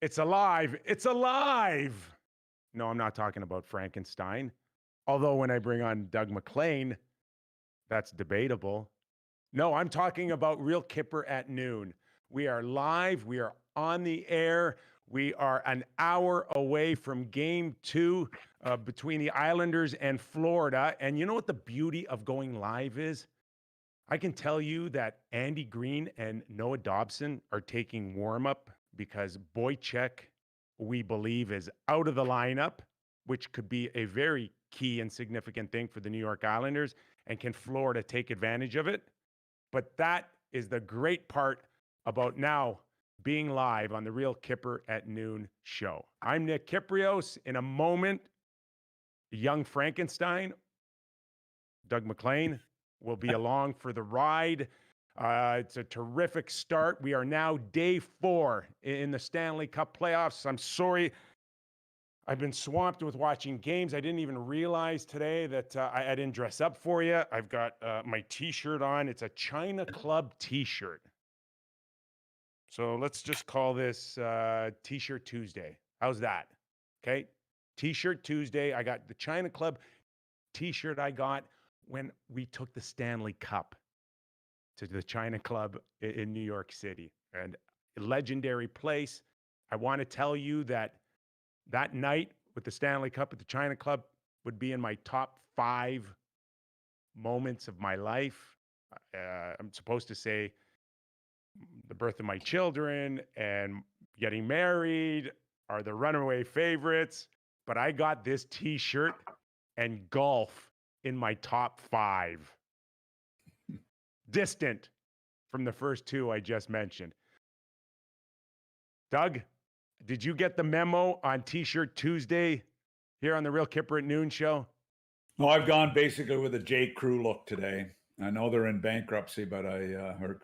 It's alive. It's alive. No, I'm not talking about Frankenstein. Although when I bring on Doug Maclean, that's debatable. No, I'm talking about Real Kyper at noon. We are live. We are on the air. We are an hour away from game 2 between the Islanders and Florida. And you know what the beauty of going live is? I can tell you that Andy Green and Noah Dobson are taking warm-up because Boychuk, we believe, is out of the lineup, which could be a very key and significant thing for the New York Islanders. And can Florida take advantage of it? But that is the great part about now being live on the Real Kyper at noon show. I'm Nick Kypreos. In a moment, young Frankenstein, Doug Maclean, will be along for the ride. It's a terrific start. We are now day 4 in the Stanley Cup playoffs. I'm sorry. I've been swamped with watching games. I didn't even realize today that I didn't dress up for you. I've got my t-shirt on. It's a China Club t-shirt. So let's just call this T-shirt Tuesday. How's that? Okay. T-shirt Tuesday. I got the China Club t-shirt I got when we took the Stanley Cup to the China Club in New York City. And a legendary place. I want to tell you that night with the Stanley Cup at the China Club would be in my top 5 moments of my life. I'm supposed to say the birth of my children and getting married are the runaway favorites, but I got this t-shirt and golf in my top 5. Distant from the first 2 I just mentioned. Doug, did you get the memo on T-shirt Tuesday here on the Real Kyper at noon show? No, I've gone basically with a J. Crew look today. I know they're in bankruptcy, but I are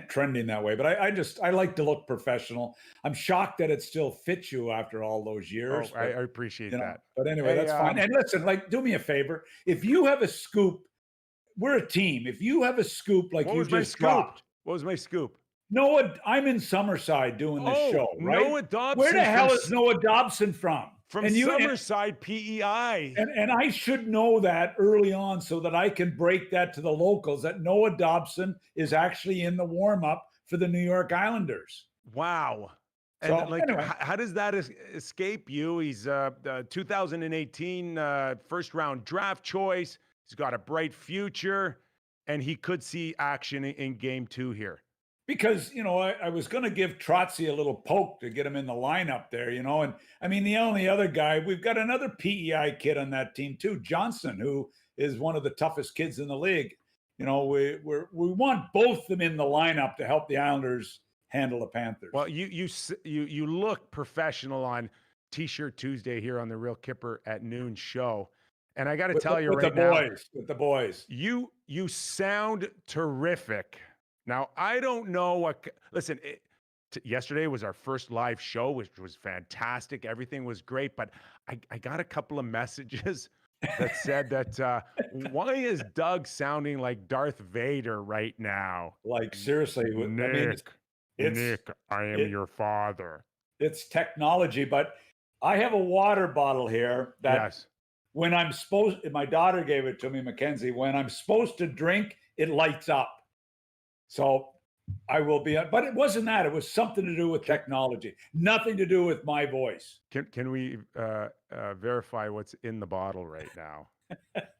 trending that way. But I like to look professional. I'm shocked that it still fits you after all those years. Oh, I appreciate that. But anyway, that's fine. And listen, do me a favor. If you have a scoop, we're a team. If you have a scoop like you just dropped. What was my scoop? Noah, I'm in Summerside doing this show, right? Noah Dobson. Where the hell is Noah Dobson from? From Summerside, PEI. And I should know that early on so that I can break that to the locals that Noah Dobson is actually in the warm-up for the New York Islanders. Wow. So, and anyway. How does that escape you? He's 2018 first-round draft choice. He's got a bright future, and he could see action in game 2 here. Because, I was going to give Trotzy a little poke to get him in the lineup there, and I mean, the only other guy, we've got another PEI kid on that team too, Johnson, who is one of the toughest kids in the league. We want both of them in the lineup to help the Islanders handle the Panthers. Well, you look professional on T-shirt Tuesday here on the Real Kyper at noon show. And I got to tell you right now, with the boys, you sound terrific. Now, I don't know what, listen, yesterday was our first live show, which was fantastic. Everything was great, but I got a couple of messages that said that, why is Doug sounding like Darth Vader right now? Like, seriously. Nick, I am your father. It's technology, but I have a water bottle here that yes. When I'm supposed, my daughter gave it to me, Mackenzie, when I'm supposed to drink, it lights up. So I will be, but it wasn't that. It was something to do with technology, nothing to do with my voice. Can we verify what's in the bottle right now?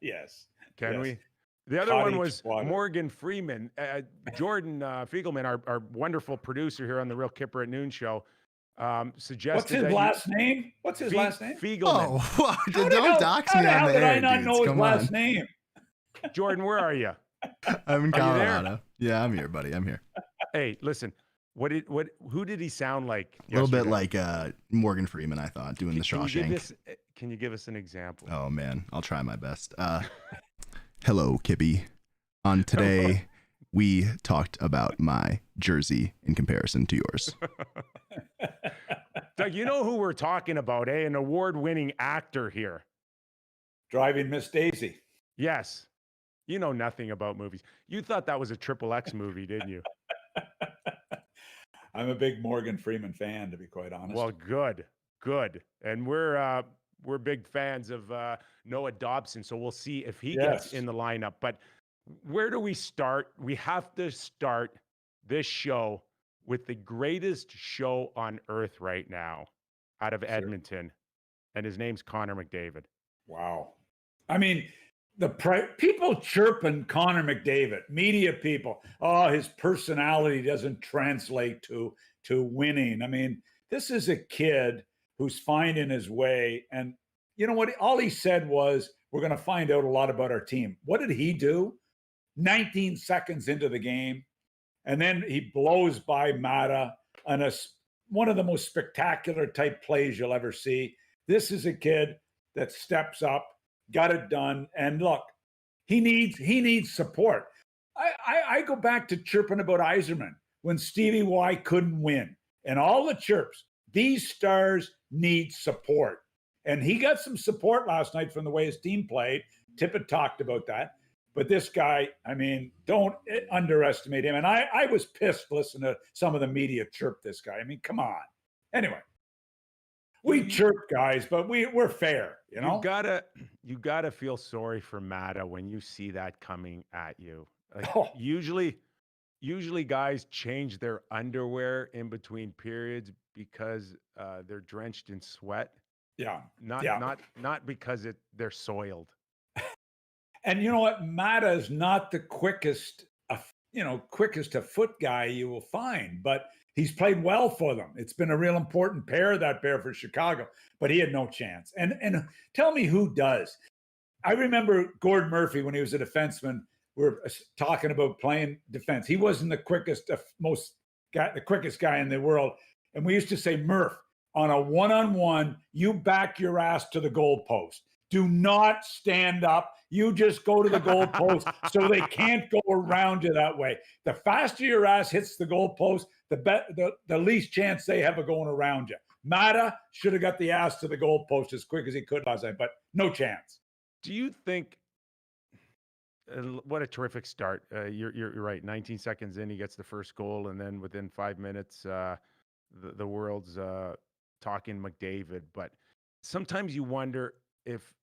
Yes. Can we? The other one was Morgan Freeman. Jordan Fiegelman, our wonderful producer here on the Real Kyper at noon show, suggested. What's his last name? What's his last name? Fiegelman. Oh, don't dox me on the air. How did I not know his last name? Jordan, where are you? I'm in Colorado. Yeah, I'm here, buddy. I'm here. Hey, listen. Who did he sound like? A little bit like Morgan Freeman, I thought, doing the Shawshank. Can you give us an example? Oh man, I'll try my best. Hello, Kippy. On today, we talked about my jersey in comparison to yours. Doug, you know who we're talking about, eh? An award-winning actor here. Driving Miss Daisy. Yes. You know nothing about movies. You thought that was a XXX movie, didn't you? I'm a big Morgan Freeman fan, to be quite honest. Well, good. And we're big fans of Noah Dobson, so we'll see if he gets Yes. in the lineup. But where do we start? We have to start this show with the greatest show on earth right now out of Edmonton, and his name's Connor McDavid. Wow. I mean, people chirping Connor McDavid, media people, oh, his personality doesn't translate to winning. I mean, this is a kid who's finding his way. And you know what? All he said was, we're going to find out a lot about our team. What did he do? 19 seconds into the game. And then he blows by Mata on one of the most spectacular type plays you'll ever see. This is a kid that steps up, got it done. And look, he needs support. I go back to chirping about Yzerman when Stevie Y couldn't win. And all the chirps, these stars need support. And he got some support last night from the way his team played. Tippett talked about that. But this guy, I mean, don't underestimate him. And I was pissed listening to some of the media chirp this guy. I mean, come on. Anyway, we chirp guys, but we're fair, you know? You gotta feel sorry for Mata when you see that coming at you. Like, usually guys change their underwear in between periods because they're drenched in sweat. Yeah. Not because they're soiled. And you know what? Mata is not the quickest a foot guy you will find, but he's played well for them. It's been a real important pair for Chicago, but he had no chance. And tell me who does. I remember Gord Murphy when he was a defenseman. We're talking about playing defense. He wasn't the quickest guy in the world. And we used to say, Murph, on a one-on-one, you back your ass to the goalpost. Do not stand up. You just go to the goalpost so they can't go around you that way. The faster your ass hits the goalpost, the least chance they have of going around you. Mata should have got the ass to the goalpost as quick as he could last night, but no chance. Do you think what a terrific start? You're right. 19 seconds in, he gets the first goal, and then within 5 minutes, the world's talking McDavid. But sometimes you wonder if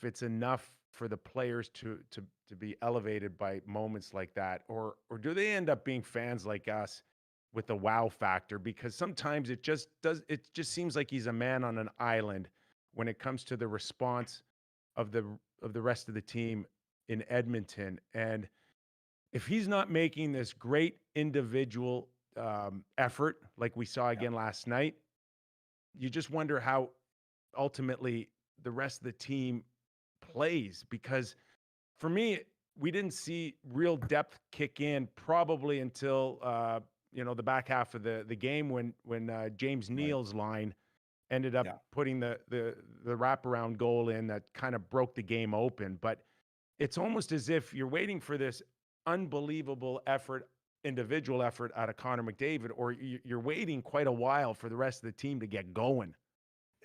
it's enough for the players to be elevated by moments like that, or do they end up being fans like us with the wow factor? Because sometimes it just seems like he's a man on an island when it comes to the response of the rest of the team in Edmonton. And if he's not making this great individual effort like we saw again last night, you just wonder how ultimately the rest of the team plays. Because for me, we didn't see real depth kick in probably until the back half of the game when James Neal's line ended up putting the wraparound goal in that kind of broke the game open. But it's almost as if you're waiting for this unbelievable individual effort out of Connor McDavid, or you're waiting quite a while for the rest of the team to get going.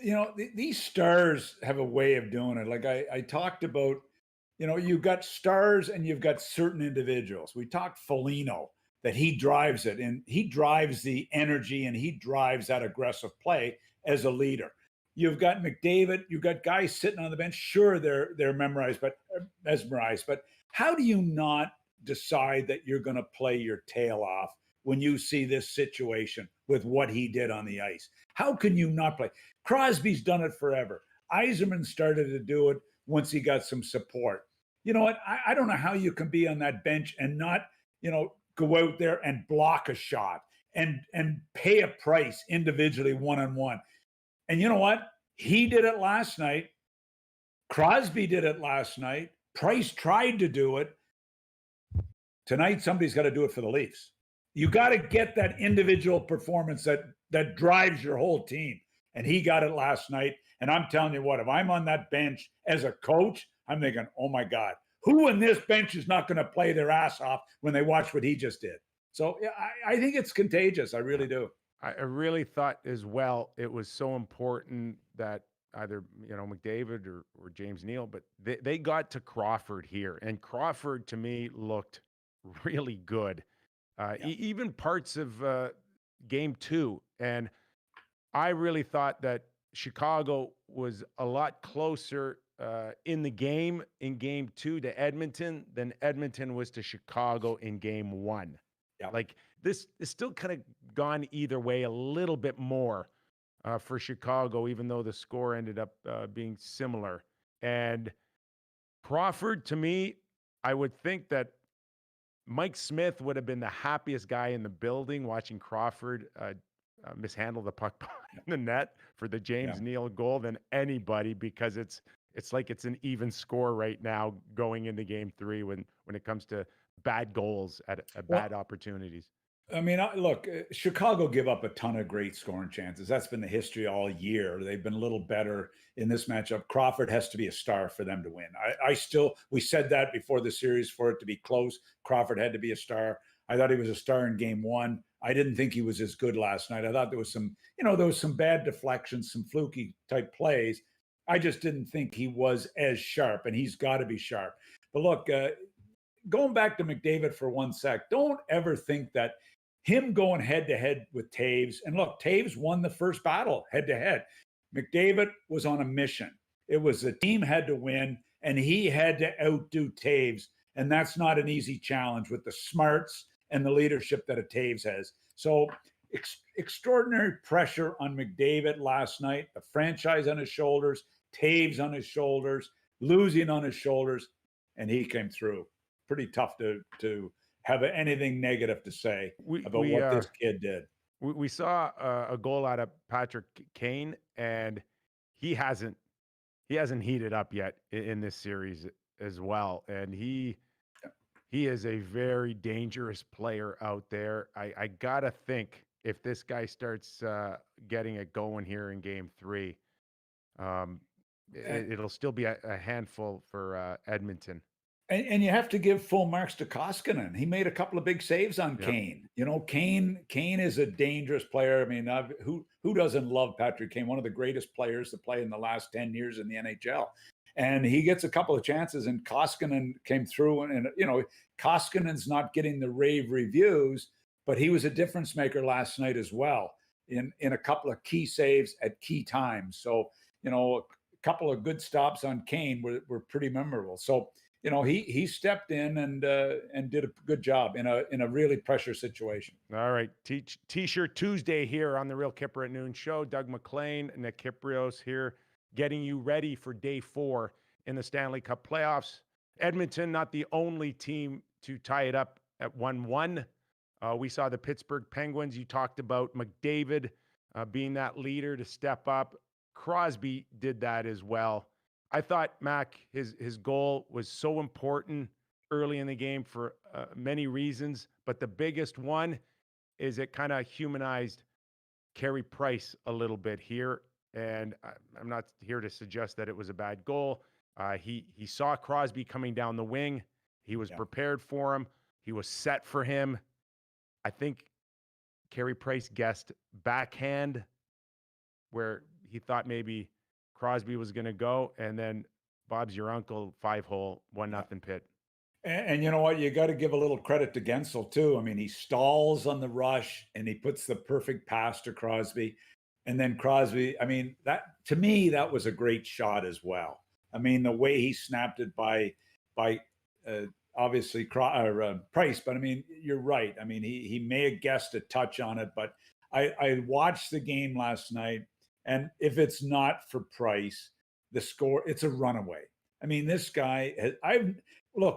You know, these stars have a way of doing it. Like I talked about, you've got stars and you've got certain individuals. We talked Foligno, that he drives it, and he drives the energy and he drives that aggressive play as a leader. You've got McDavid, you've got guys sitting on the bench. Sure, they're mesmerized, but how do you not decide that you're going to play your tail off when you see this situation with what he did on the ice? How can you not play? Crosby's done it forever. Yzerman started to do it once he got some support. You know what? I don't know how you can be on that bench and not, go out there and block a shot and pay a price individually one-on-one. And you know what? He did it last night. Crosby did it last night. Price tried to do it. Tonight, somebody's got to do it for the Leafs. You got to get that individual performance that drives your whole team. And he got it last night. And I'm telling you what, if I'm on that bench as a coach, I'm thinking, oh my God, who in this bench is not going to play their ass off when they watch what he just did? So yeah, I think it's contagious. I really do. I really thought as well, it was so important that either, McDavid or James Neal, but they got to Crawford here. And Crawford, to me, looked really good. Even parts of game 2. And I really thought that Chicago was a lot closer in the game in game 2 to Edmonton than Edmonton was to Chicago in game 1. Yeah. Like this is still kind of gone either way a little bit more for Chicago, even though the score ended up being similar. And Crawford, to me, I would think that Mike Smith would have been the happiest guy in the building watching Crawford mishandle the puck in the net for the James Neal goal than anybody, because it's like it's an even score right now going into game 3 when it comes to bad goals at bad opportunities. I mean, look, Chicago give up a ton of great scoring chances. That's been the history all year. They've been a little better in this matchup. Crawford has to be a star for them to win. We said that before the series, for it to be close, Crawford had to be a star. I thought he was a star in game 1. I didn't think he was as good last night. I thought there was some bad deflections, some fluky type plays. I just didn't think he was as sharp, and he's got to be sharp. But look, going back to McDavid for one sec, don't ever think that him going head-to-head with Taves, and look, Taves won the first battle head-to-head. McDavid was on a mission. It was the team had to win, and he had to outdo Taves, and that's not an easy challenge with the smarts and the leadership that a Taves has. So extraordinary pressure on McDavid last night, the franchise on his shoulders, Taves on his shoulders, losing on his shoulders, and he came through. Pretty tough to have anything negative to say about what this kid did. We saw a goal out of Patrick Kane, and he hasn't heated up yet in this series as well. And he is a very dangerous player out there. I gotta think if this guy starts getting it going here in game 3, it'll still be a handful for Edmonton. And you have to give full marks to Koskinen. He made a couple of big saves on Kane. Kane is a dangerous player. I mean, who doesn't love Patrick Kane? One of the greatest players to play in the last 10 years in the NHL. And he gets a couple of chances, and Koskinen came through. And Koskinen's not getting the rave reviews, but he was a difference maker last night as well in a couple of key saves at key times. So, a couple of good stops on Kane were pretty memorable. So, he stepped in and did a good job in a really pressure situation. All right. T-shirt Tuesday here on the Real Kyper at Noon show. Doug Maclean and Nick Kypreos here getting you ready for day 4 in the Stanley Cup playoffs. Edmonton, not the only team to tie it up at 1-1. We saw the Pittsburgh Penguins. You talked about McDavid being that leader to step up. Crosby did that as well. I thought, Mac, his goal was so important early in the game for many reasons, but the biggest one is it kind of humanized Carey Price a little bit here. And I'm not here to suggest that it was a bad goal. He saw Crosby coming down the wing. He was prepared for him. He was set for him. I think Carey Price guessed backhand where he thought maybe Crosby was going to go, and then Bob's your uncle 5-hole 1-0 Pitt. And you know what? You got to give a little credit to Gensel too. I mean, he stalls on the rush and he puts the perfect pass to Crosby, and then Crosby. I mean, that to me that was a great shot as well. I mean, the way he snapped it by obviously Price, but I mean, you're right. I mean, he may have guessed a touch on it, but I watched the game last night. And if it's not for Price, the score, it's a runaway. I mean, this guy,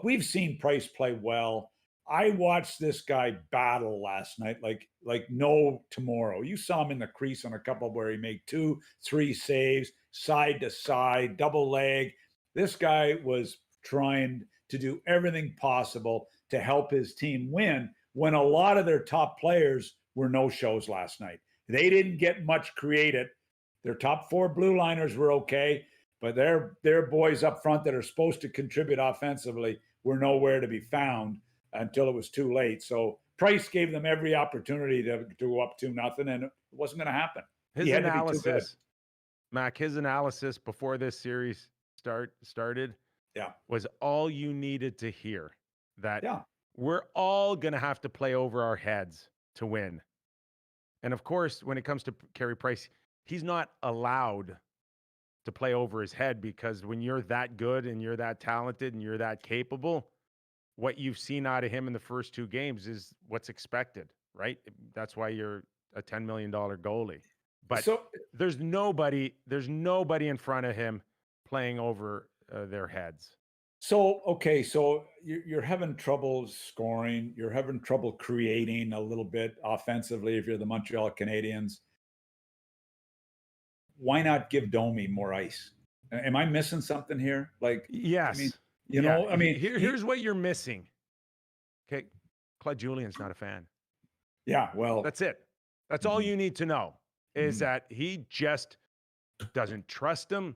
we've seen Price play well. I watched this guy battle last night like no tomorrow. You saw him in the crease on a couple where he made 2-3 saves, side to side, double leg. This guy was trying to do everything possible to help his team win when a lot of their top players were no-shows last night. They didn't get much created. Their top 4 blue liners were okay, but their boys up front that are supposed to contribute offensively were nowhere to be found until it was too late. So Price gave them every opportunity to go up 2-0, and it wasn't going to happen. His analysis, Mac, his analysis before this series started was all you needed to hear, that we're all going to have to play over our heads to win. And of course, when it comes to Carey Price, he's not allowed to play over his head, because when you're that good and you're that talented and you're that capable, what you've seen out of him in the first 2 games is what's expected, right? That's why you're a $10 million goalie. But So there's nobody in front of him playing over their heads. okay, so you're having trouble scoring. You're having trouble creating a little bit offensively if you're the Montreal Canadiens. Why not give Domi more ice? Am I missing something here? Like, Yes. I mean, you know, I mean, here's what you're missing. Okay. Claude Julien's not a fan. Yeah, well, That's it. That's all you need to know, is Mhm. that he just doesn't trust him.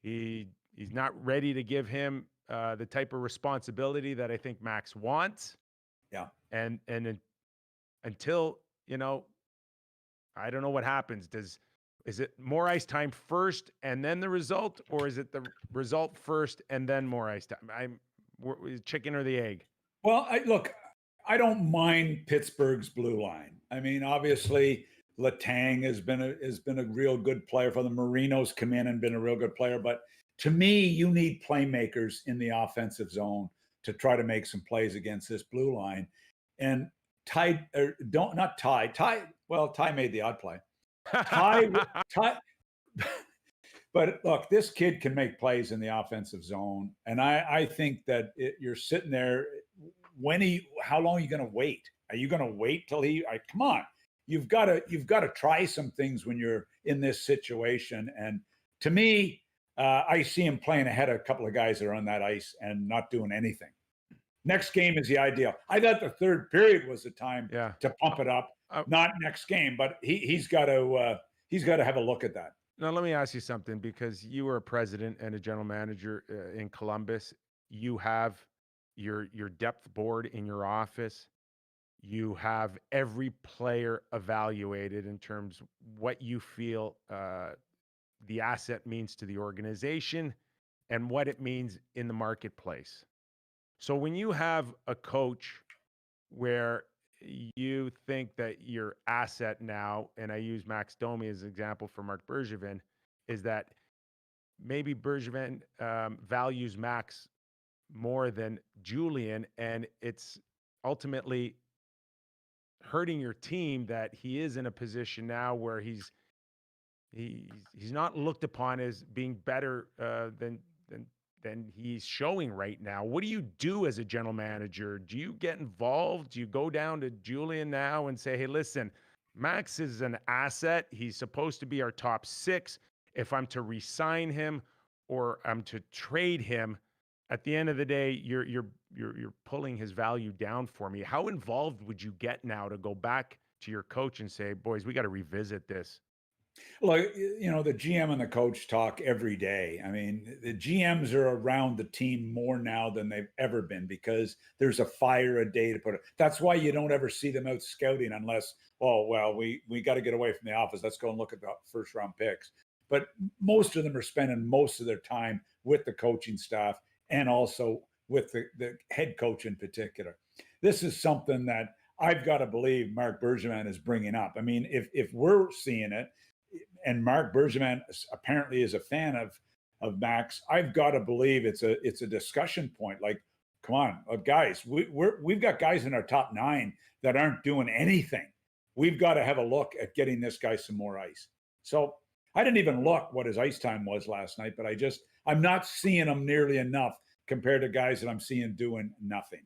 He's not ready to give him the type of responsibility that I think Max wants. Yeah. And until, I don't know what happens. Is it more ice time first and then the result, or is it the result first and then more ice time? Chicken or the egg? Well, I don't mind Pittsburgh's blue line. I mean, obviously, Letang has been a real good player for the Marinos. Come in and been a real good player, but to me, you need playmakers in the offensive zone to try to make some plays against this blue line. And Ty, don't not Ty. Ty, well, Ty made the odd play. Ty, but look, this kid can make plays in the offensive zone, and I think that you're sitting there. How long are you going to wait? Are you going to wait till come on? You've got to try some things when you're in this situation. And to me, I see him playing ahead of a couple of guys that are on that ice and not doing anything. Next game is the ideal. I thought the third period was the time to pump it up. Not next game, but he's got to have a look at that. Now, let me ask you something, because you were a president and a general manager in Columbus. You have your depth board in your office. You have every player evaluated in terms of what you feel the asset means to the organization and what it means in the marketplace. So when you have a coach where you think that your asset now, and I use Max Domi as an example for Marc Bergevin, is that maybe Bergevin values Max more than Julien, and it's ultimately hurting your team that he is in a position now where he's not looked upon as being better than he's showing right now. What do you do as a general manager? Do you get involved? Do you go down to Julien now and say, hey, listen, Max is an asset. He's supposed to be our top 6. If I'm to re-sign him or I'm to trade him, at the end of the day, you're pulling his value down for me. How involved would you get now to go back to your coach and say, boys, we got to revisit this? Look, the GM and the coach talk every day. I mean, the GMs are around the team more now than they've ever been, because there's a fire a day to put it. That's why you don't ever see them out scouting unless, we got to get away from the office. Let's go and look at the first round picks. But most of them are spending most of their time with the coaching staff and also with the head coach in particular. This is something that I've got to believe Marc Bergevin is bringing up. I mean, if we're seeing it, and Marc Bergevin apparently is a fan of Max, I've got to believe it's a discussion point. Like, come on, guys, we've got guys in our top 9 that aren't doing anything. We've got to have a look at getting this guy some more ice. So I didn't even look what his ice time was last night, but I'm not seeing him nearly enough compared to guys that I'm seeing doing nothing.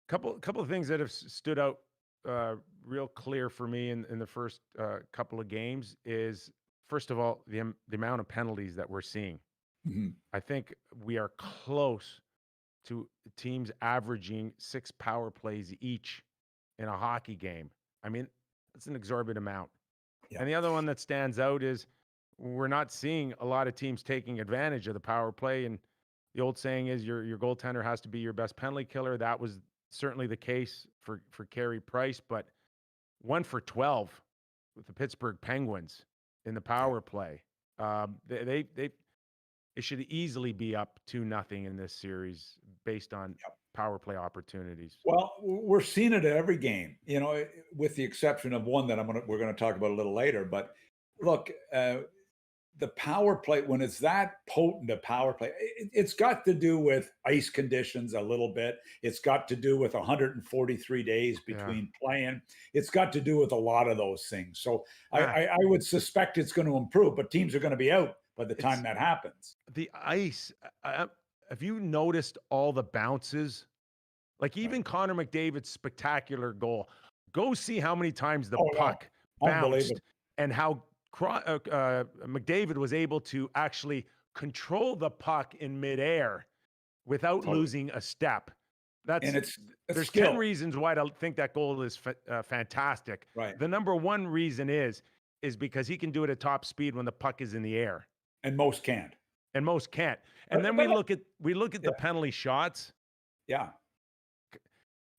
Couple of things that have stood out real clear for me in the first couple of games is, first of all, the amount of penalties that we're seeing. Mm-hmm. I think we are close to teams averaging 6 power plays each in a hockey game. I mean, that's an exorbitant amount. Yeah. And the other one that stands out is we're not seeing a lot of teams taking advantage of the power play. And the old saying is your goaltender has to be your best penalty killer. That was certainly the case for Carey Price, but 1 for 12 with the Pittsburgh Penguins in the power play. They should easily be up 2-0 in this series based on power play opportunities. Well, we're seeing it at every game, you know, with the exception of one that we're going to talk about a little later. But look, the power play, when it's that potent a power play, it's got to do with ice conditions a little bit. It's got to do with 143 days between playing. It's got to do with a lot of those things. So I would suspect it's going to improve, but teams are going to be out by the time that happens. The ice, have you noticed all the bounces? Like even Connor McDavid's spectacular goal. Go see how many times the puck bounced and how McDavid was able to actually control the puck in midair without losing a step. There's skill. 10 reasons why I think that goal is fantastic. Right. The number one reason is because he can do it at top speed when the puck is in the air. And most can't. And then we look at the penalty shots. Yeah.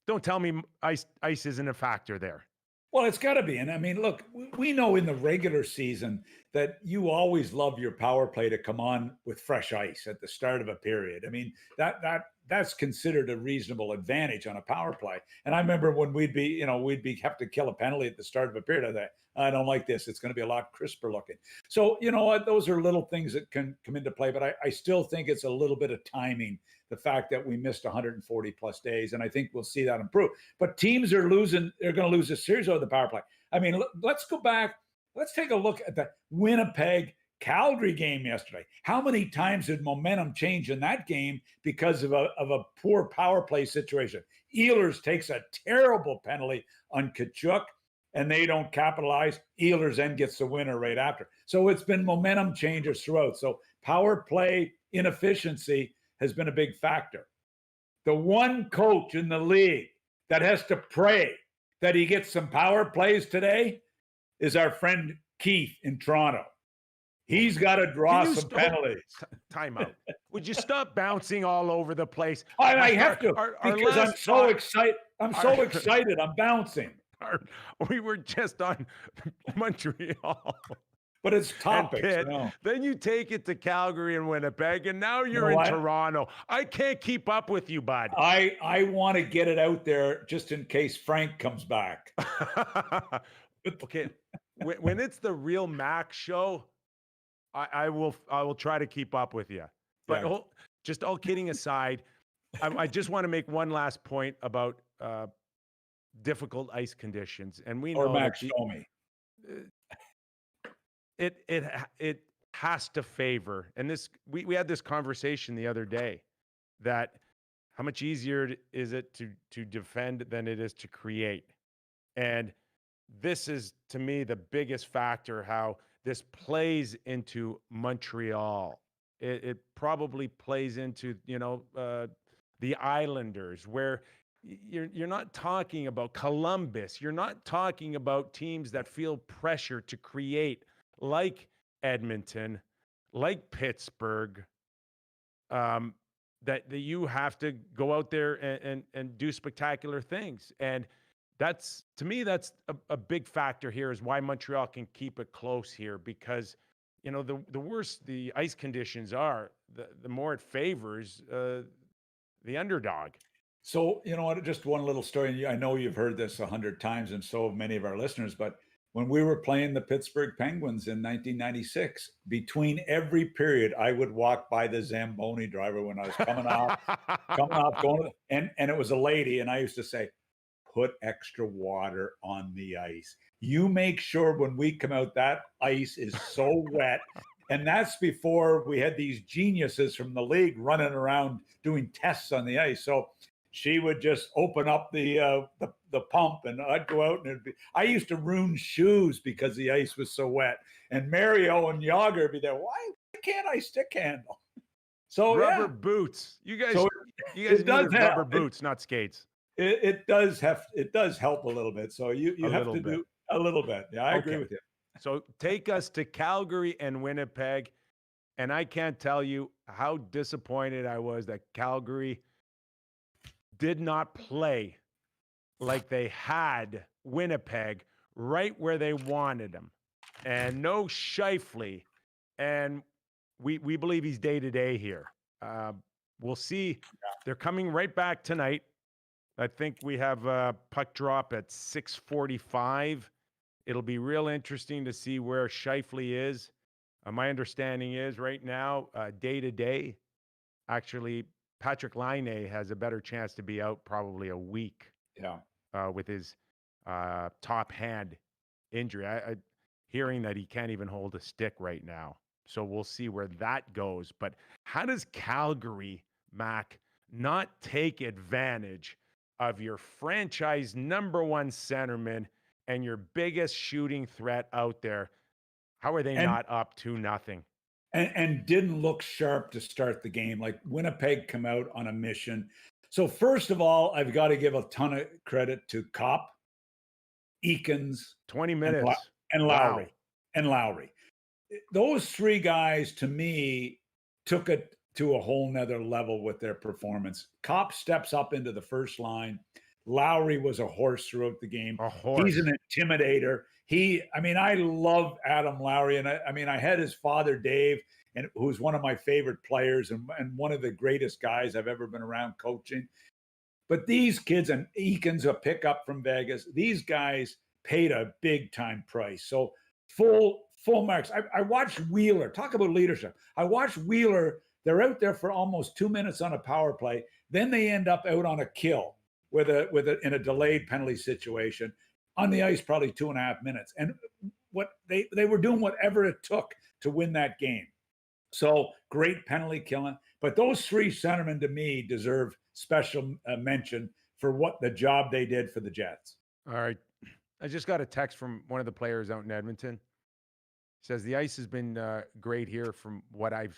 Don't tell me ice isn't a factor there. Well, it's got to be. And I mean, look, we know in the regular season that you always love your power play to come on with fresh ice at the start of a period. I mean, that's considered a reasonable advantage on a power play. And I remember when we'd have to kill a penalty at the start of a period. I thought, I don't like this. It's going to be a lot crisper looking. So, you know what? Those are little things that can come into play. But I still think it's a little bit of timing, the fact that we missed 140 plus days. And I think we'll see that improve. But teams are going to lose a series over the power play. I mean, let's go back. Let's take a look at the Winnipeg Calgary game yesterday. How many times did momentum change in that game because of a poor power play situation? Ehlers takes a terrible penalty on Tkachuk, and they don't capitalize. Ehlers then gets the winner right after. So it's been momentum changers throughout. So power play inefficiency has been a big factor. The one coach in the league that has to pray that he gets some power plays today is our friend Keith in Toronto. He's got to draw some penalties. Time out. Would you stop bouncing all over the place? I have to because I'm so excited. I'm so excited. I'm bouncing. We were just on Montreal. But it's topics. Then you take it to Calgary and Winnipeg, and now you're in Toronto. I can't keep up with you, bud. I want to get it out there just in case Frank comes back. Okay. When it's the Real Mac show, I will try to keep up with you. But just all kidding aside, I just want to make one last point about difficult ice conditions. And we know Max, show me. It has to favor. And this we had this conversation the other day that how much easier is it to defend than it is to create. And this is, to me, the biggest factor, how this plays into Montreal. It probably plays into, the Islanders, where you're not talking about Columbus. You're not talking about teams that feel pressure to create, like Edmonton, like Pittsburgh, that you have to go out there and do spectacular things. And that's, to me, that's a big factor here, is why Montreal can keep it close here, because, the worse the ice conditions are, the more it favors the underdog. So, just one little story. I know you've heard this 100 times, and so have many of our listeners, but when we were playing the Pittsburgh Penguins in 1996, between every period, I would walk by the Zamboni driver when I was coming off, going, and it was a lady, and I used to say, put extra water on the ice. You make sure when we come out, that ice is so wet. And that's before we had these geniuses from the league running around doing tests on the ice. So she would just open up the pump, and I'd go out, and I used to ruin shoes because the ice was so wet. And Mario and Yager would be there. Why can't I stick handle? So rubber boots. You guys need rubber boots, not skates. It does help a little bit. So you have to do a little bit. Yeah, I agree with you. So take us to Calgary and Winnipeg. And I can't tell you how disappointed I was that Calgary did not play like they had Winnipeg right where they wanted them. And no Scheifele. And we believe he's day-to-day here. we'll see. They're coming right back tonight. I think we have a puck drop at 6:45. It'll be real interesting to see where Scheifele is. My understanding is right now, day to day, actually, Patrick Laine has a better chance to be out probably a week. Yeah. With his top hand injury. I hearing that he can't even hold a stick right now. So we'll see where that goes. But how does Calgary, Mac, not take advantage of your franchise #1 centerman and your biggest shooting threat out there? How are they not up 2-0? And didn't look sharp to start the game. Like Winnipeg come out on a mission. So first of all, I've got to give a ton of credit to Kopp, Eakins, 20 minutes. and Lowry. Wow. And Lowry. Those three guys, to me, took it to a whole nother level with their performance. Kopp steps up into the first line. Lowry was a horse throughout the game. A horse. He's an intimidator. I love Adam Lowry. And I had his father, Dave, and who's one of my favorite players and one of the greatest guys I've ever been around coaching. But these kids, and Eakins, a pickup from Vegas, these guys paid a big time price. So full marks. I watched Wheeler. Talk about leadership. I watched Wheeler. They're out there for almost 2 minutes on a power play. Then they end up out on a kill in a delayed penalty situation on the ice, probably 2.5 minutes. And what they were doing whatever it took to win that game. So great penalty killing. But those three centermen, to me, deserve special mention for what the job they did for the Jets. All right. I just got a text from one of the players out in Edmonton. Says the ice has been great here from what I've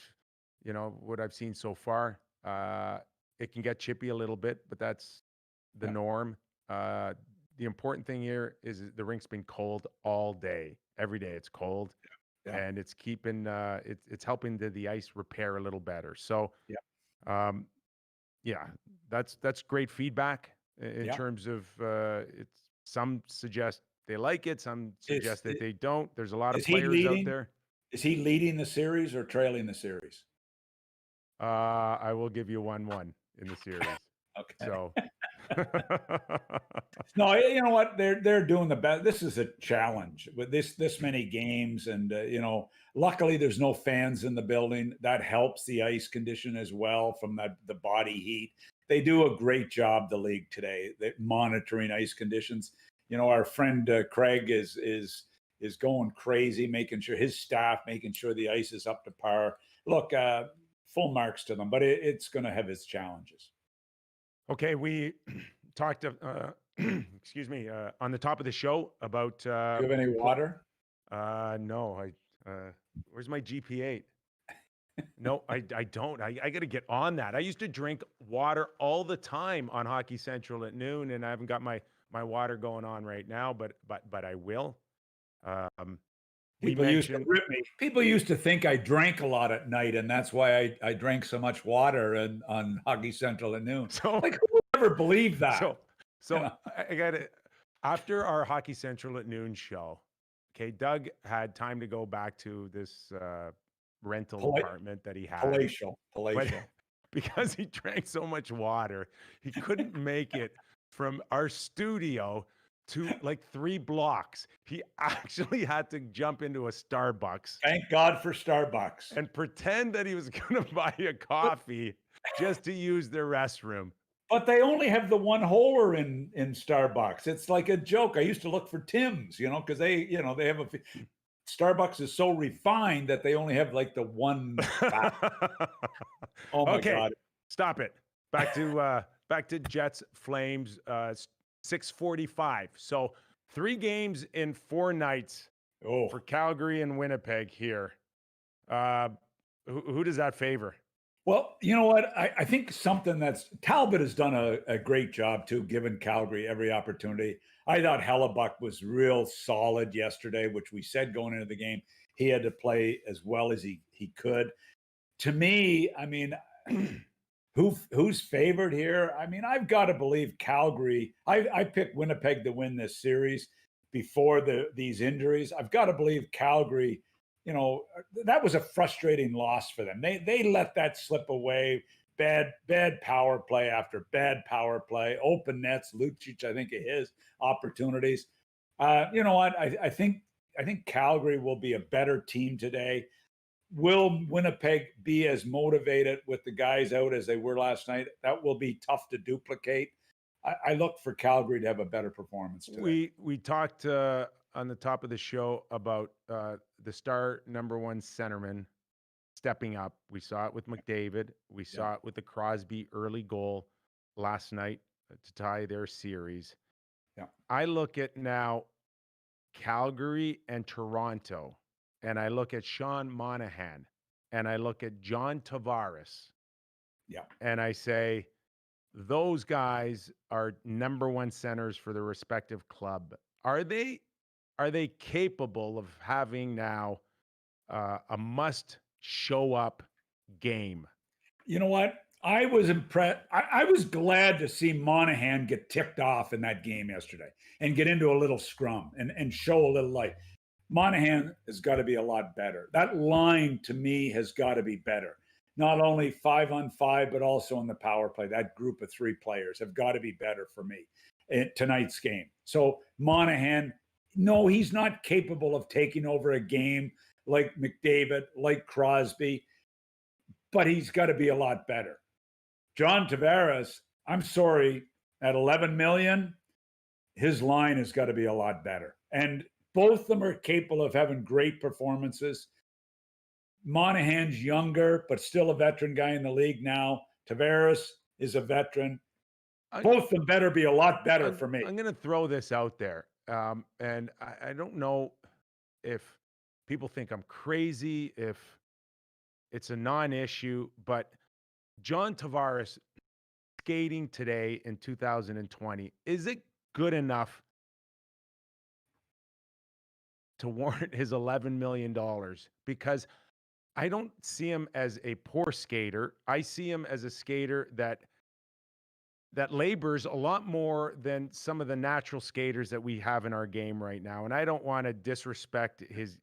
seen so far. It can get chippy a little bit, but that's the norm. The important thing here is the rink's been cold all day. Every day it's cold, and it's keeping it's helping the ice repair a little better. So, that's great feedback in terms of it's. Some suggest they like it. Some suggest that they don't. There's a lot of players out there. Is he leading the series or trailing the series? I will give you 1-1 in the series. Okay. So no, you know what? They're doing the best. This is a challenge with this many games, and luckily there's no fans in the building. That helps the ice condition as well from the body heat. They do a great job, the league today, monitoring ice conditions. Our friend Craig is going crazy, making sure his staff, making sure the ice is up to par. Look, full marks to them, but it's going to have its challenges. Okay, we talked, excuse me, on the top of the show about. Do you have any water? No, where's my GP8? No, I don't. I got to get on that. I used to drink water all the time on Hockey Central at noon, and I haven't got my water going on right now, but I will. People used to rip me. People used to think I drank a lot at night, and that's why I drank so much water on Hockey Central at noon. So, who would ever believe that? So I got it. After our Hockey Central at noon show, okay, Doug had time to go back to this rental apartment that he had. Palatial. But because he drank so much water, he couldn't make it from our studio to like 3 blocks. He actually had to jump into a Starbucks. Thank God for Starbucks. And pretend that he was going to buy a coffee just to use their restroom. But they only have the one holer in Starbucks. It's like a joke. I used to look for Tim's, because they have a Starbucks is so refined that they only have like the one. Oh my God! Stop it. Back to Jets Flames. 6:45. So 3 games in 4 nights for Calgary and Winnipeg here. Who does that favor? Well, you know what? I think something Talbot has done a great job too, giving Calgary every opportunity. I thought Hellebuck was real solid yesterday, which we said going into the game. He had to play as well as he could. To me, who's favored here? I've got to believe Calgary. I picked Winnipeg to win this series before these injuries. I've got to believe Calgary. That was a frustrating loss for them. They let that slip away. bad power play after bad power play, open nets. Lucic, I think, of his opportunities. You know what? I think Calgary will be a better team today. Will Winnipeg be as motivated with the guys out as they were last night? That will be tough to duplicate. I look for Calgary to have a better performance today. We talked on the top of the show about the star number one centerman stepping up. We saw it with McDavid. We saw it with the Crosby early goal last night to tie their series. Yeah. I look at now Calgary and Toronto, and I look at Sean Monahan, and I look at John Tavares. Yeah. And I say, those guys are number one centers for their respective club. Are they capable of having now a must show up game? You know what? I was impressed. I was glad to see Monahan get ticked off in that game yesterday and get into a little scrum and show a little life. Monahan has got to be a lot better. That line to me has got to be better. Not only 5-on-5, but also in the power play. That group of three players have got to be better for me in tonight's game. So Monahan, no, he's not capable of taking over a game like McDavid, like Crosby, but he's got to be a lot better. John Tavares, I'm sorry, at 11 million, his line has got to be a lot better. And both of them are capable of having great performances. Monahan's younger, but still a veteran guy in the league now. Tavares is a veteran. Both of them better be a lot better for me. I'm going to throw this out there. And I don't know if people think I'm crazy, if it's a non-issue, but John Tavares skating today in 2020, is it good enough to warrant his $11 million? Because I don't see him as a poor skater. I see him as a skater that labors a lot more than some of the natural skaters that we have in our game right now. And I don't want to disrespect his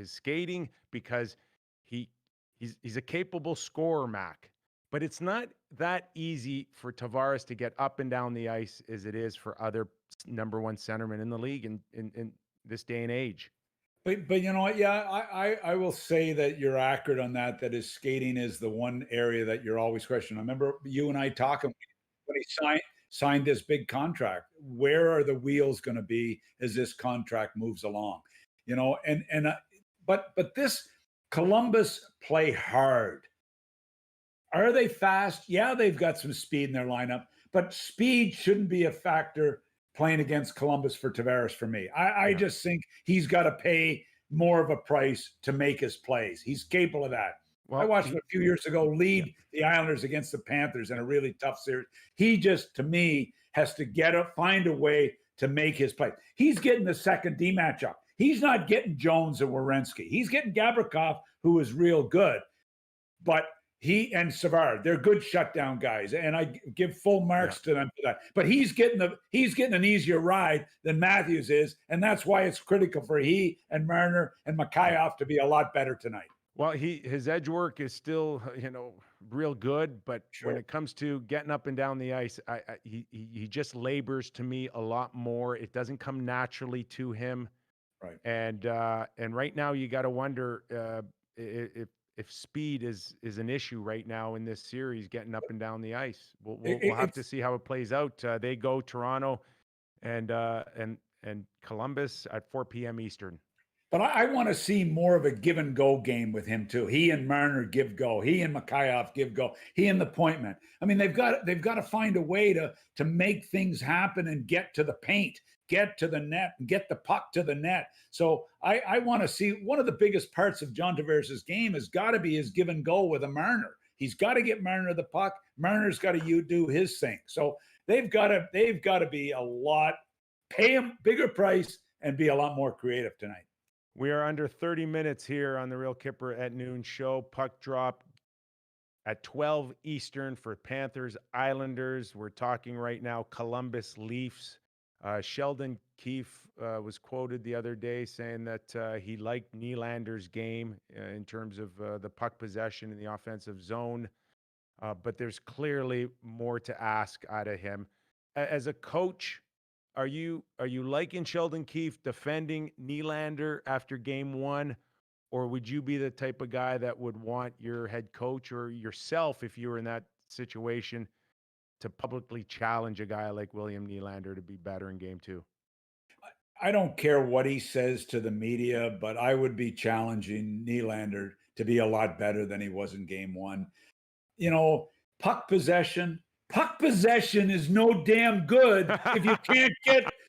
skating, because he's a capable scorer, Mac. But it's not that easy for Tavares to get up and down the ice as it is for other number one centermen in the league in this day and age. But you know what? Yeah, I will say that you're accurate on that. That his skating is the one area that you're always questioning. I remember you and I talking when he signed this big contract. Where are the wheels going to be as this contract moves along? You know, but this Columbus play hard. Are they fast? Yeah, they've got some speed in their lineup, but speed shouldn't be a factor playing against Columbus for Tavares for me. I just think he's got to pay more of a price to make his plays. He's capable of that. Well, I watched him a few years ago lead the Islanders against the Panthers in a really tough series. He just, to me, has to find a way to make his play. He's getting the second D matchup. He's not getting Jones and Werenski. He's getting Gavrikov, who is real good. But he and Savard, they're good shutdown guys, and I give full marks to them for that. But he's getting an easier ride than Matthews is, and that's why it's critical for he and Marner and Mikheyev to be a lot better tonight. Well, his edge work is still, real good, but when it comes to getting up and down the ice, he just labors to me a lot more. It doesn't come naturally to him, right? And right now you got to wonder if speed is an issue right now in this series, getting up and down the ice. We'll have to see how it plays out. They go Toronto and Columbus at 4 p.m. Eastern. But I want to see more of a give and go game with him too. He and Marner give go. He and Mikheyev give go. He and the point man. I mean, they've got to find a way to make things happen and get to the paint, get to the net, and get the puck to the net. So I want to see, one of the biggest parts of John Tavares' game has got to be his give and go with a Marner. He's got to get Marner the puck. Marner's got to do his thing. So they've got to be a lot, pay him bigger price and be a lot more creative tonight. We are under 30 minutes here on the Real Kyper at Noon show. Puck drop at 12 Eastern for Panthers Islanders. We're talking right now Columbus Leafs. Sheldon Keefe was quoted the other day saying that he liked Nylander's game in terms of the puck possession in the offensive zone. but there's clearly more to ask out of him. As a coach, are you liking Sheldon Keefe defending Nylander after game one, or would you be the type of guy that would want your head coach or yourself, if you were in that situation, to publicly challenge a guy like William Nylander to be better in game two? I don't care what he says to the media, but I would be challenging Nylander to be a lot better than he was in game one. You know, puck possession is no damn good if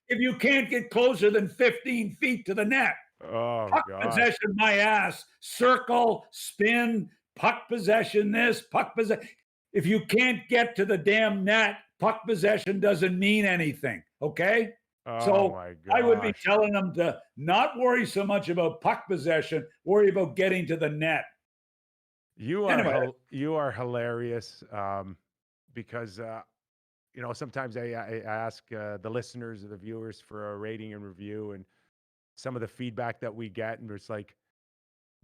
you can't get closer than 15 feet to the net. Oh, Puck God. possession, my ass. Circle, spin, puck possession, this, puck possession. If you can't get to the damn net, puck possession doesn't mean anything. Okay? Oh, So my I would be gosh. telling them to not worry so much about puck possession, worry about getting to the net. You are Anyway. you are hilarious, because sometimes I ask the listeners or the viewers for a rating and review, and some of the feedback that we get, and it's like,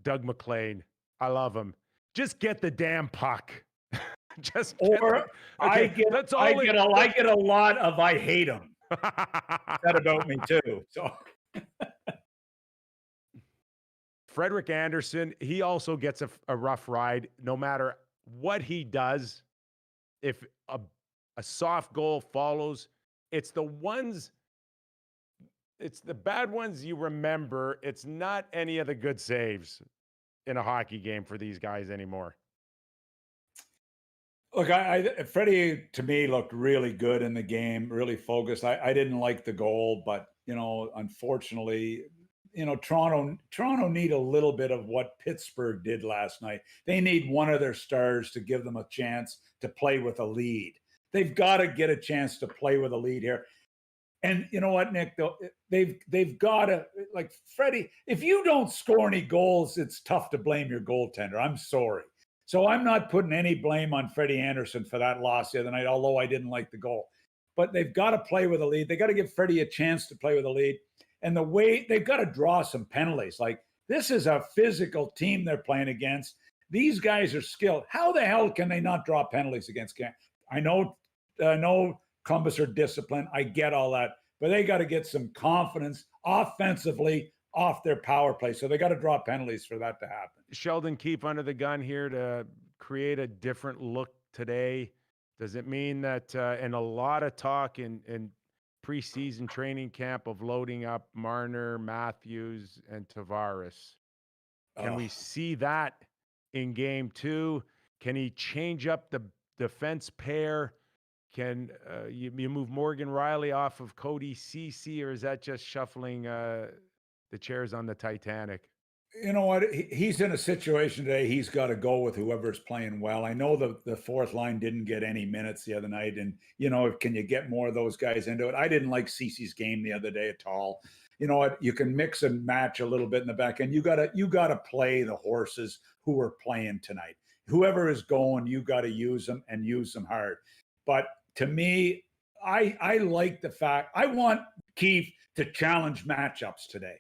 Doug Maclean, I love him. Just get the damn puck. Just get Or I get a lot of I hate him said about me too. So Frederick Anderson, he also gets a rough ride no matter what he does. If a soft goal follows, it's the bad ones you remember. It's not any of the good saves in a hockey game for these guys anymore. look, Freddie to me looked really good in the game, really focused. I didn't like the goal, but unfortunately, Toronto need a little bit of what Pittsburgh did last night. They need one of their stars to give them a chance to play with a lead. They've got to get a chance to play with a lead here. And you know what, Nick? They've got to, like Freddie. If you don't score any goals, it's tough to blame your goaltender. I'm sorry. So I'm not putting any blame on Freddie Anderson for that loss the other night, although I didn't like the goal. But they've got to play with a lead. They got to give Freddie a chance to play with a lead. And the way they've got to draw some penalties. Like, this is a physical team they're playing against. These guys are skilled. How the hell can they not draw penalties against Canada? I know Columbus are disciplined. I get all that. But they got to get some confidence offensively off their power play. So they got to draw penalties for that to happen. Sheldon Keefe under the gun here to create a different look today. Does it mean that in a lot of talk in preseason training camp of loading up Marner, Matthews, and Tavares, can we see that in game two? Can he change up the defense pair? Can you move Morgan Riley off of Cody Ceci, or is that just shuffling the chairs on the Titanic? You know what? He's in a situation today. He's got to go with whoever's playing well. I know the fourth line didn't get any minutes the other night, and can you get more of those guys into it? I didn't like Cece's game the other day at all. You know what? You can mix and match a little bit in the back end. You gotta play the horses who are playing tonight. Whoever is going, you got to use them and use them hard. But to me, I like the fact I want Keefe to challenge matchups today.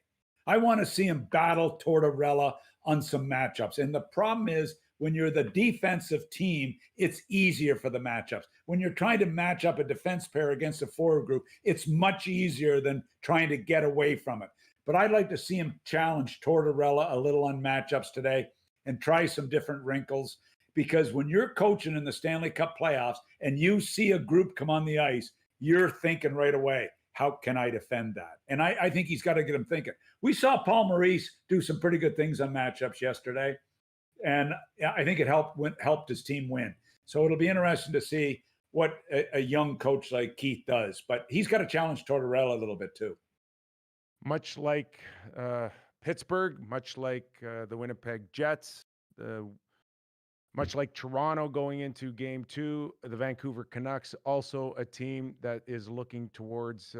I want to see him battle Tortorella on some matchups. And the problem is, when you're the defensive team, it's easier for the matchups. When you're trying to match up a defense pair against a forward group, it's much easier than trying to get away from it. But I'd like to see him challenge Tortorella a little on matchups today and try some different wrinkles. Because when you're coaching in the Stanley Cup playoffs and you see a group come on the ice, you're thinking right away, how can I defend that? And I think he's got to get him thinking. We saw Paul Maurice do some pretty good things on matchups yesterday, and I think it helped his team win. So it'll be interesting to see what a young coach like Keith does. But he's got to challenge Tortorella a little bit too. Much like Pittsburgh, much like the Winnipeg Jets, much like Toronto going into game two, the Vancouver Canucks, also a team that is looking towards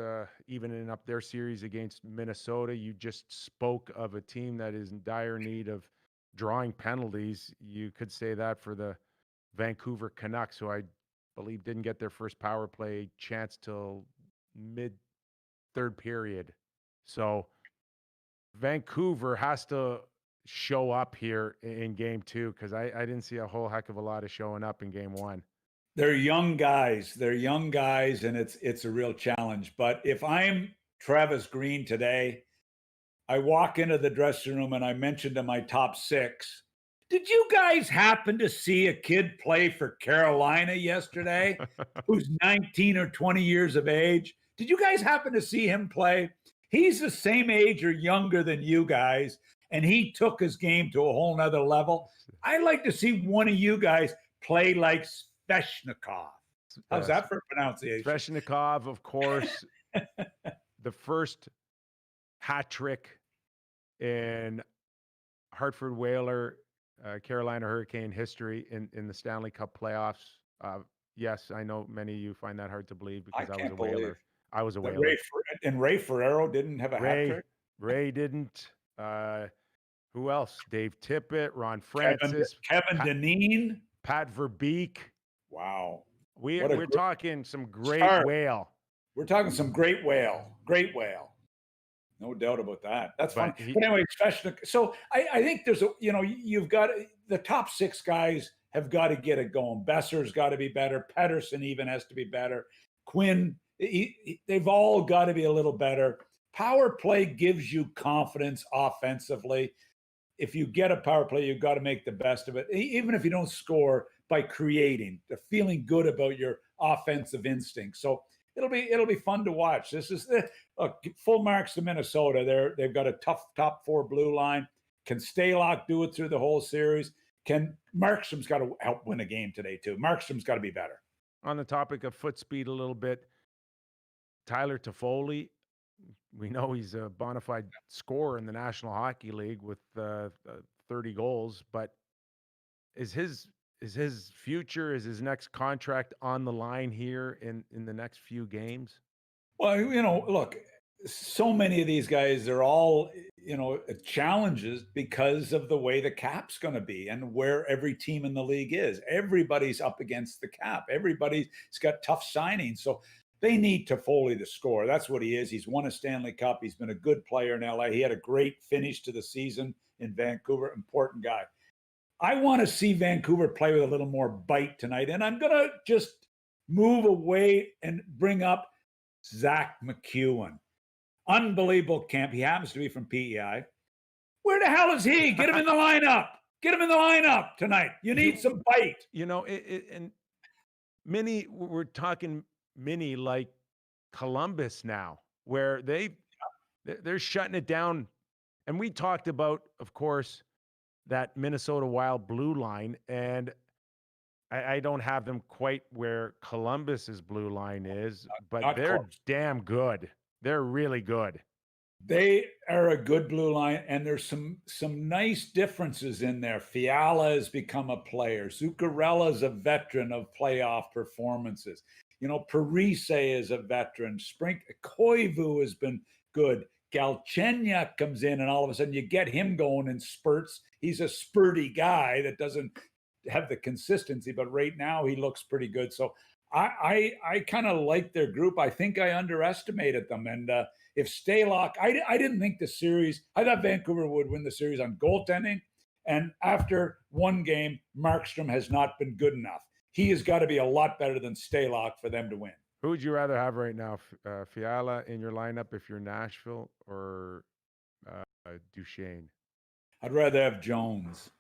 evening up their series against Minnesota. You just spoke of a team that is in dire need of drawing penalties. You could say that for the Vancouver Canucks, who I believe didn't get their first power play chance till mid-third period. So Vancouver has to show up here in game 2? Because I didn't see a whole heck of a lot of showing up in game 1. They're young guys. They're young guys, and it's a real challenge. But if I'm Travis Green today, I walk into the dressing room and I mentioned to my top 6, did you guys happen to see a kid play for Carolina yesterday who's 19 or 20 years of age? Did you guys happen to see him play? He's the same age or younger than you guys, and he took his game to a whole nother level. I'd like to see one of you guys play like Sveshnikov. How's that for pronunciation? Sveshnikov, of course, the first hat trick in Hartford Whaler, Carolina Hurricane history in the Stanley Cup playoffs. Yes, I know many of you find that hard to believe because I was a Whaler. I was a Whaler. Ray Ferraro didn't have a hat trick? Ray didn't. Who else? Dave Tippett, Ron Francis, Kevin Dineen, Pat Verbeek. Wow. We're talking some great whale. We're talking some great whale. Great whale. No doubt about that. That's fun. But anyway, especially so I think there's you've got the top 6 guys have got to get it going. Besser's got to be better. Pedersen even has to be better. Quinn, they've all got to be a little better. Power play gives you confidence offensively. If you get a power play, you've got to make the best of it. Even if you don't score, by creating, feeling good about your offensive instinct. So it'll be fun to watch. This is full marks to Minnesota. They've got a tough top 4 blue line. Can Stalock do it through the whole series? Markstrom's got to help win a game today too. Markstrom's got to be better. On the topic of foot speed a little bit, Tyler Toffoli, we know he's a bona fide scorer in the National Hockey League with 30 goals, but is his future, is his next contract on the line here in the next few games? Well, look, so many of these guys are all, challenges because of the way the cap's going to be and where every team in the league is. Everybody's up against the cap. Everybody's got tough signings. So they need Toffoli to score. That's what he is. He's won a Stanley Cup. He's been a good player in LA. He had a great finish to the season in Vancouver. Important guy. I want to see Vancouver play with a little more bite tonight. And I'm going to just move away and bring up Zach McEwen. Unbelievable camp. He happens to be from PEI. Where the hell is he? Get him in the lineup. Get him in the lineup tonight. You need some bite. And we're talking mini like Columbus now, where they're shutting it down. And we talked about, of course, that Minnesota Wild blue line, and I don't have them quite where Columbus's blue line is, but they're close. Damn good. They're really good. They are a good blue line, and there's some nice differences in there. Fiala has become a player. Zuccarello is a veteran of playoff performances. Parise is a veteran. Koivu has been good. Galchenyuk comes in, and all of a sudden you get him going in spurts. He's a spurty guy that doesn't have the consistency, but right now he looks pretty good. So I kind of like their group. I think I underestimated them. And if Stalock, I didn't think the series, I thought Vancouver would win the series on goaltending. And after one game, Markstrom has not been good enough. He has got to be a lot better than Stalock for them to win. Who would you rather have right now, Fiala in your lineup if you're Nashville, or Duchesne? I'd rather have Jones.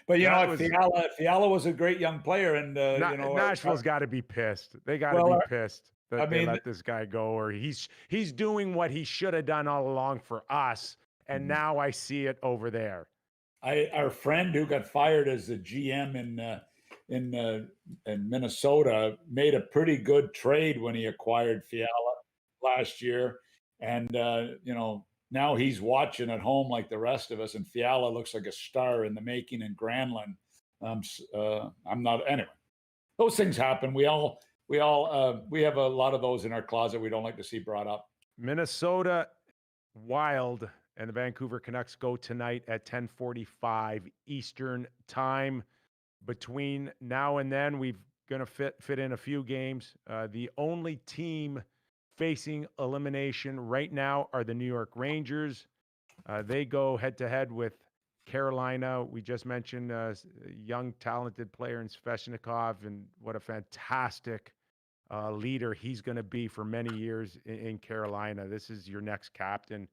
But Fiala was a great young player, and Nashville's got to be pissed. They got to be pissed that they let this guy go, or he's doing what he should have done all along for us, and now I see it over there. Our friend who got fired as the GM in Minnesota made a pretty good trade when he acquired Fiala last year, and now he's watching at home like the rest of us, and Fiala looks like a star in the making in Granlund. I'm not. Anyway, those things happen. We have a lot of those in our closet we don't like to see brought up. Minnesota Wild and the Vancouver Canucks go tonight at 10:45 Eastern time. Between now and then, we're going to fit in a few games. The only team facing elimination right now are the New York Rangers. They go head-to-head with Carolina. We just mentioned a young, talented player in Svechnikov, and what a fantastic leader he's going to be for many years in Carolina. This is your next captain,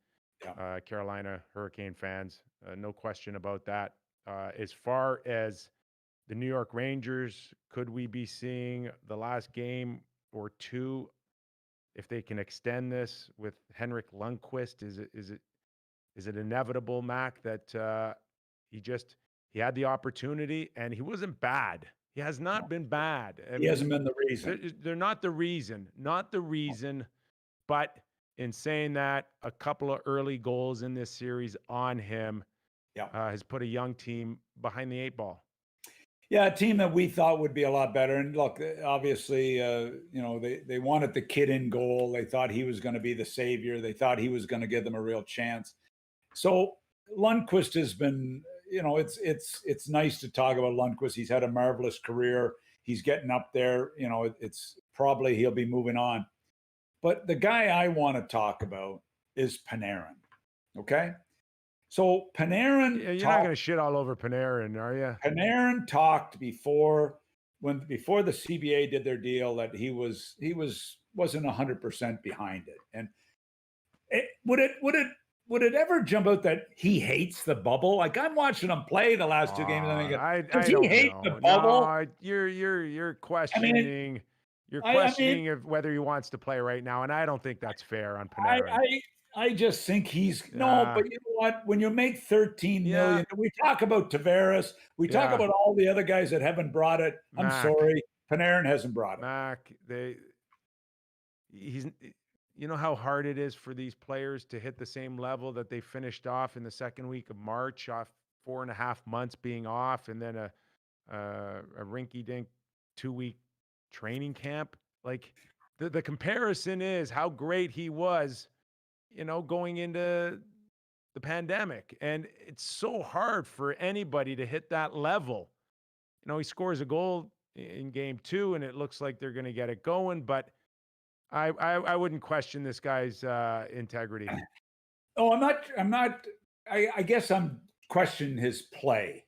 Carolina Hurricane fans. No question about that. As far as the New York Rangers, could we be seeing the last game or two, if they can extend this with Henrik Lundqvist? Is it inevitable, Mac, that he had the opportunity and he wasn't bad. He has not been bad. He hasn't been the reason. They're not the reason, but in saying that, a couple of early goals in this series on him has put a young team behind the 8 ball. Yeah, a team that we thought would be a lot better. And look, obviously, they wanted the kid in goal. They thought he was going to be the savior. They thought he was going to give them a real chance. So Lundqvist has been, it's nice to talk about Lundqvist. He's had a marvelous career. He's getting up there. It's probably he'll be moving on. But the guy I want to talk about is Panarin. Okay? So Panarin, you're not going to shit all over Panarin, are you? Panarin talked before the CBA did their deal that he wasn't 100% behind it. And would it ever jump out that he hates the bubble? Like, I'm watching him play the last 2 games. Does he hate the bubble? No, you're questioning. You're questioning whether he wants to play right now, and I don't think that's fair on Panarin. I just think but you know what? When you make 13 million, we talk about Tavares, we talk about all the other guys that haven't brought it. I'm sorry, Panarin hasn't brought it. Mac, you know how hard it is for these players to hit the same level that they finished off in the second week of March, off 4.5 months being off, and then a rinky-dink 2-week training camp. Like, the comparison is how great he was, going into the pandemic. And it's so hard for anybody to hit that level. He scores a goal in game 2 and it looks like they're going to get it going, but I wouldn't question this guy's integrity. Oh, I'm not. I guess I'm questioning his play.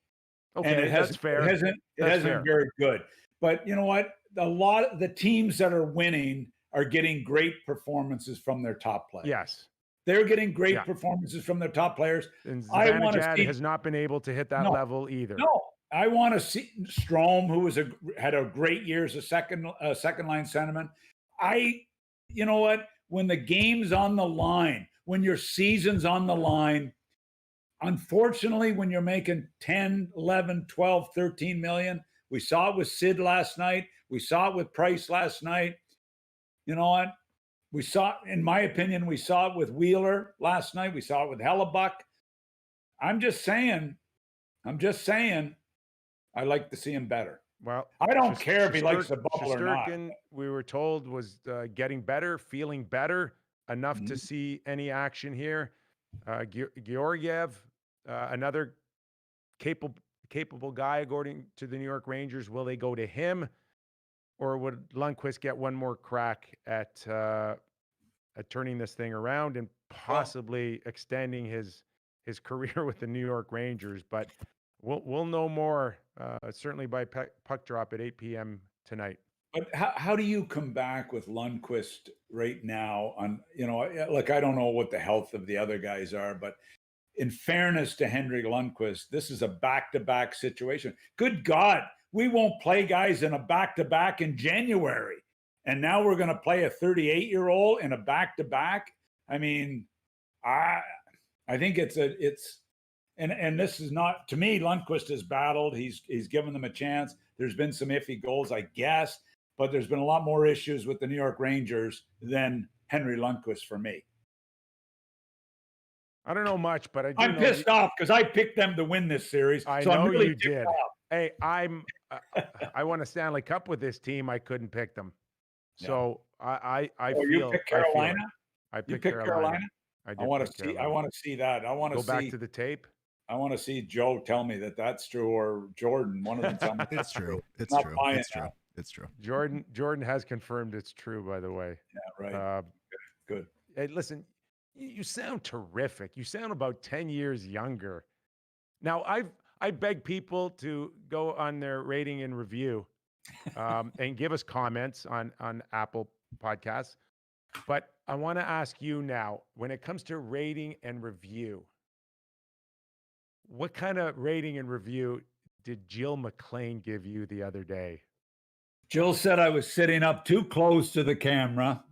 Okay, and that's fair. It hasn't been very good. But you know what? A lot of the teams that are winning are getting great performances from their top players. Yes. They're getting great performances from their top players. And Zibanejad has not been able to hit that level either. No, I want to see Strome, who had a great year as a second line centerman. You know what? When the game's on the line, when your season's on the line, unfortunately, when you're making 10, 11, 12, 13 million, we saw it with Sid last night. We saw it with Price last night. You know what? We saw, in my opinion, we saw it with Wheeler last night. We saw it with Hellebuck. I'm just saying, I like to see him better. Well, I don't care if he likes the bubble or not. We were told was getting better, feeling better enough to see any action here. Georgiev, another capable guy, according to the New York Rangers. Will they go to him, or would Lundqvist get one more crack at turning this thing around and possibly extending his career with the New York Rangers? But we'll know more certainly by puck drop at 8 p.m. tonight. But how do you come back with Lundqvist right now? Look, I don't know what the health of the other guys are, but in fairness to Henrik Lundqvist, this is a back-to-back situation. Good God, we won't play guys in a back-to-back in January. And now we're going to play a 38-year-old in a back-to-back. I mean, I think it's and this is not, to me, Lundqvist has battled. He's given them a chance. There's been some iffy goals, I guess, but there's been a lot more issues with the New York Rangers than Henry Lundqvist for me. I don't know much, but I'm pissed off because I picked them to win this series. I know I'm really you did. Off. Hey, I won a Stanley Cup with this team. I couldn't pick them. So I feel. You picked Carolina? I picked Carolina. I want to see. I want to see that. I want to go back to the tape. I want to see Joe tell me that that's true, or Jordan. One of them tell me it's true. It's true. It's true. Jordan has confirmed it's true. By the way. Yeah. Right. Good. Hey, listen, you sound terrific. You sound about 10 years younger. Now, I beg people to go on their rating and review and give us comments on Apple Podcasts. But I want to ask you now, when it comes to rating and review, what kind of rating and review did Jill McLean give you the other day? Jill said I was sitting up too close to the camera.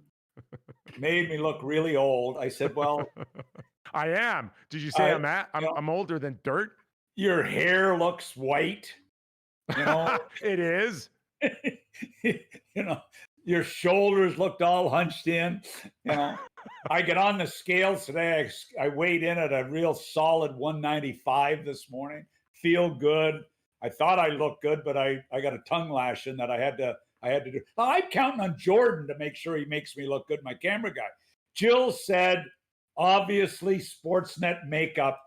Made me look really old. I said, well, I am. Did you say you know, I'm older than dirt? your hair looks white. You know, It is. you know, your shoulders looked all hunched in. You know, I get on the scales today. I weighed in at a real solid 195 this morning. Feel good. I thought I looked good, but I got a tongue lashing that I had to do. I'm counting on Jordan to make sure he makes me look good, my camera guy. Jill said, obviously, Sportsnet makeup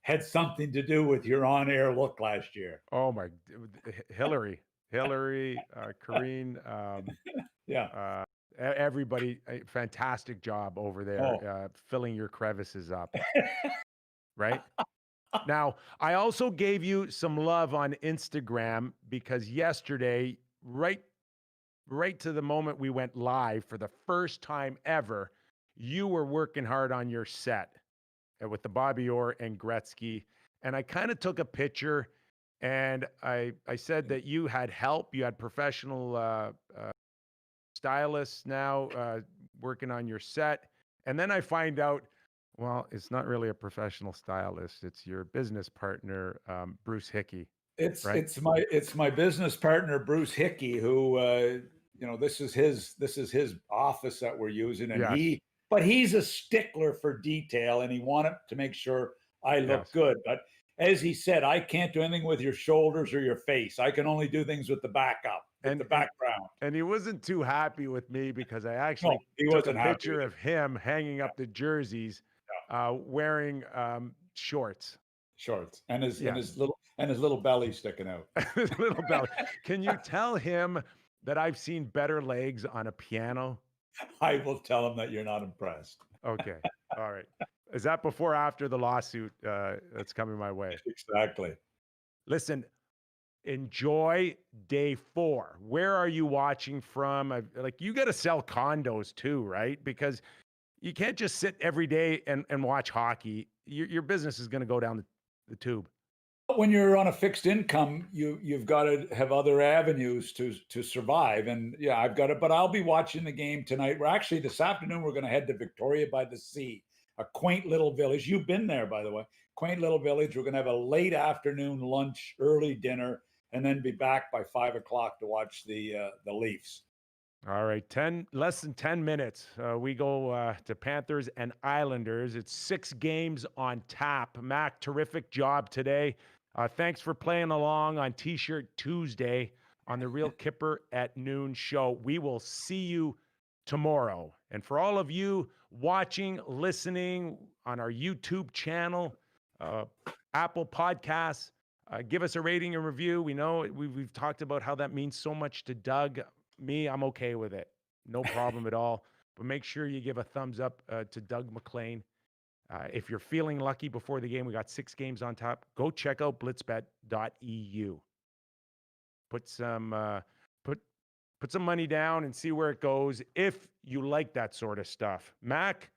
had something to do with your on-air look last year. Oh my, Hillary, Karine, Yeah. everybody, a fantastic job over there, filling your crevices up. Right? Now, I also gave you some love on Instagram because yesterday, right to the moment we went live for the first time ever, you were working hard on your set with the Bobby Orr and Gretzky. And I kind of took a picture and I said that you had help. You had professional stylists now working on your set. And then I find out, well, it's not really a professional stylist. It's your business partner, Bruce Hickey. It's my business partner, Bruce Hickey, who this is his office that we're using, and Yes. he's a stickler for detail, and he wanted to make sure I look Yes. good. But as he said, I can't do anything with your shoulders or your face. I can only do things with the backup, with the background. And he wasn't too happy with me because I actually he took a wasn't happy picture of him hanging up the jerseys, wearing shorts. And his little belly sticking out. His little belly. Can you tell him that I've seen better legs on a piano? I will tell him that you're not impressed. Okay. All right. Is that before or after the lawsuit that's coming my way? Exactly. Listen, enjoy day 4. Where are you watching from? You got to sell condos too, right? Because you can't just sit every day and watch hockey. Your business is going to go down the tube. When you're on a fixed income, you've got to have other avenues to survive. And yeah, I've got it, but I'll be watching the game tonight. We're actually this afternoon, we're going to head to Victoria by the Sea, a quaint little village. You've been there, by the way. Quaint little village. We're going to have a late afternoon lunch, early dinner, and then be back by 5 o'clock to watch the Leafs. All right, less than 10 minutes. We go to Panthers and Islanders. It's 6 games on tap. Mac, terrific job today. Thanks for playing along on T-Shirt Tuesday on the Real Kyper at noon show. We will see you tomorrow. And for all of you watching, listening on our YouTube channel, Apple Podcasts, give us a rating and review. We know we've talked about how that means so much to Doug. Me, I'm okay with it. No problem at all. But make sure you give a thumbs up to Doug Maclean. If you're feeling lucky before the game, we got 6 games on top. Go check out blitzbet.eu. Put some money down and see where it goes if you like that sort of stuff. Mac,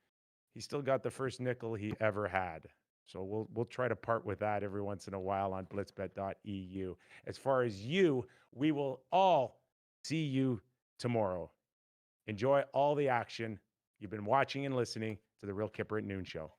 he still got the first nickel he ever had. So we'll try to part with that every once in a while on blitzbet.eu. As far as you, we will all see you tomorrow. Enjoy all the action. You've been watching and listening to the Real Kyper at Noon show.